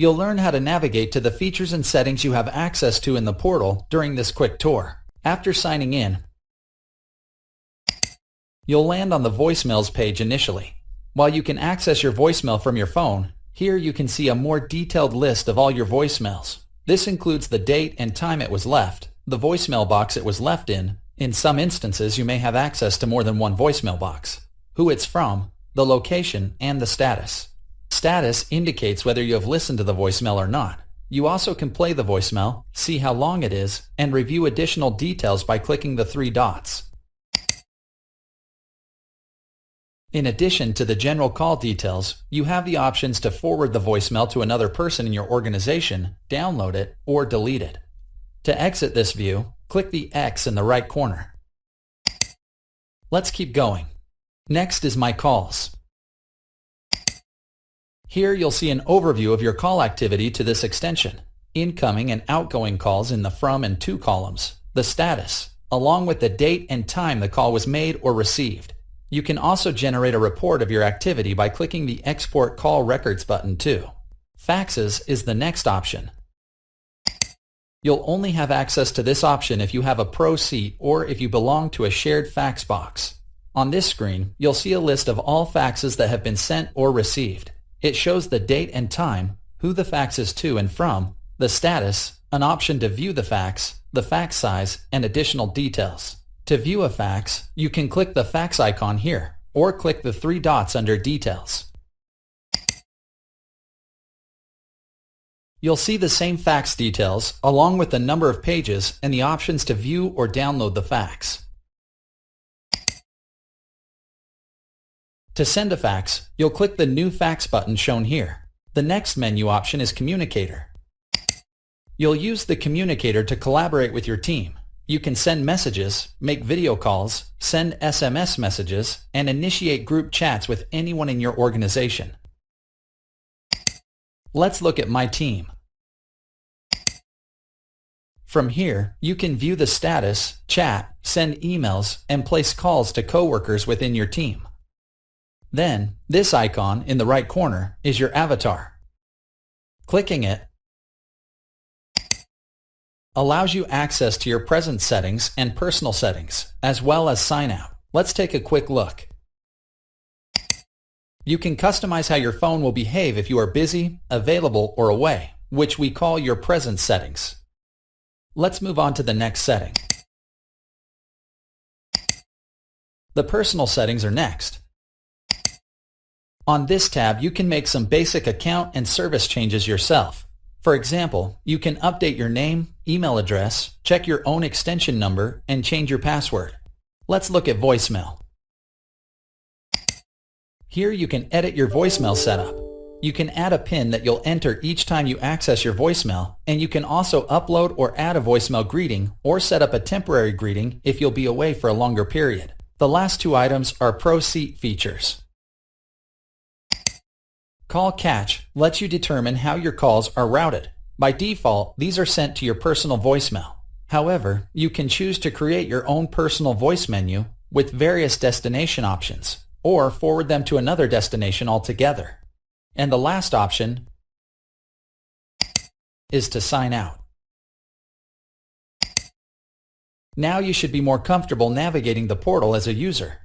You'll learn how to navigate to the features and settings you have access to in the portal during this quick tour. After signing in, you'll land on the voicemails page initially. While you can access your voicemail from your phone, here you can see a more detailed list of all your voicemails. This includes the date and time it was left, the voicemail box it was left in some instances you may have access to more than one voicemail box, who it's from, the location, and the status. Status indicates whether you have listened to the voicemail or not. You also can play the voicemail, see how long it is, and review additional details by clicking the three dots. In addition to the general call details, you have the options to forward the voicemail to another person in your organization, download it, or delete it. To exit this view, click the X in the right corner. Let's keep going. Next is My Calls. Here you'll see an overview of your call activity to this extension, incoming and outgoing calls in the From and To columns, the status, along with the date and time the call was made or received. You can also generate a report of your activity by clicking the Export Call Records button too. Faxes is the next option. You'll only have access to this option if you have a Pro seat or if you belong to a shared fax box. On this screen, you'll see a list of all faxes that have been sent or received. It shows the date and time, who the fax is to and from, the status, an option to view the fax, the fax size, and additional details. To view a fax, you can click the fax icon here, or click the three dots under Details. You'll see the same fax details, along with the number of pages and the options to view or download the fax. To send a fax, you'll click the New Fax button shown here. The next menu option is Communicator. You'll use the Communicator to collaborate with your team. You can send messages, make video calls, send SMS messages, and initiate group chats with anyone in your organization. Let's look at My Team. From here, you can view the status, chat, send emails, and place calls to coworkers within your team. Then, this icon in the right corner is your avatar. Clicking it allows you access to your present settings and personal settings, as well as sign out. Let's take a quick look. You can customize how your phone will behave if you are busy, available, or away, which we call your present settings. Let's move on to the next setting. The personal settings are next. On this tab, you can make some basic account and service changes yourself. For example, you can update your name, email address, check your own extension number, and change your password. Let's look at voicemail. Here you can edit your voicemail setup. You can add a PIN that you'll enter each time you access your voicemail, and you can also upload or add a voicemail greeting or set up a temporary greeting if you'll be away for a longer period. The last two items are Pro Seat features. Call Catch lets you determine how your calls are routed. By default, these are sent to your personal voicemail. However, you can choose to create your own personal voice menu with various destination options, or forward them to another destination altogether. And the last option is to sign out. Now you should be more comfortable navigating the portal as a user.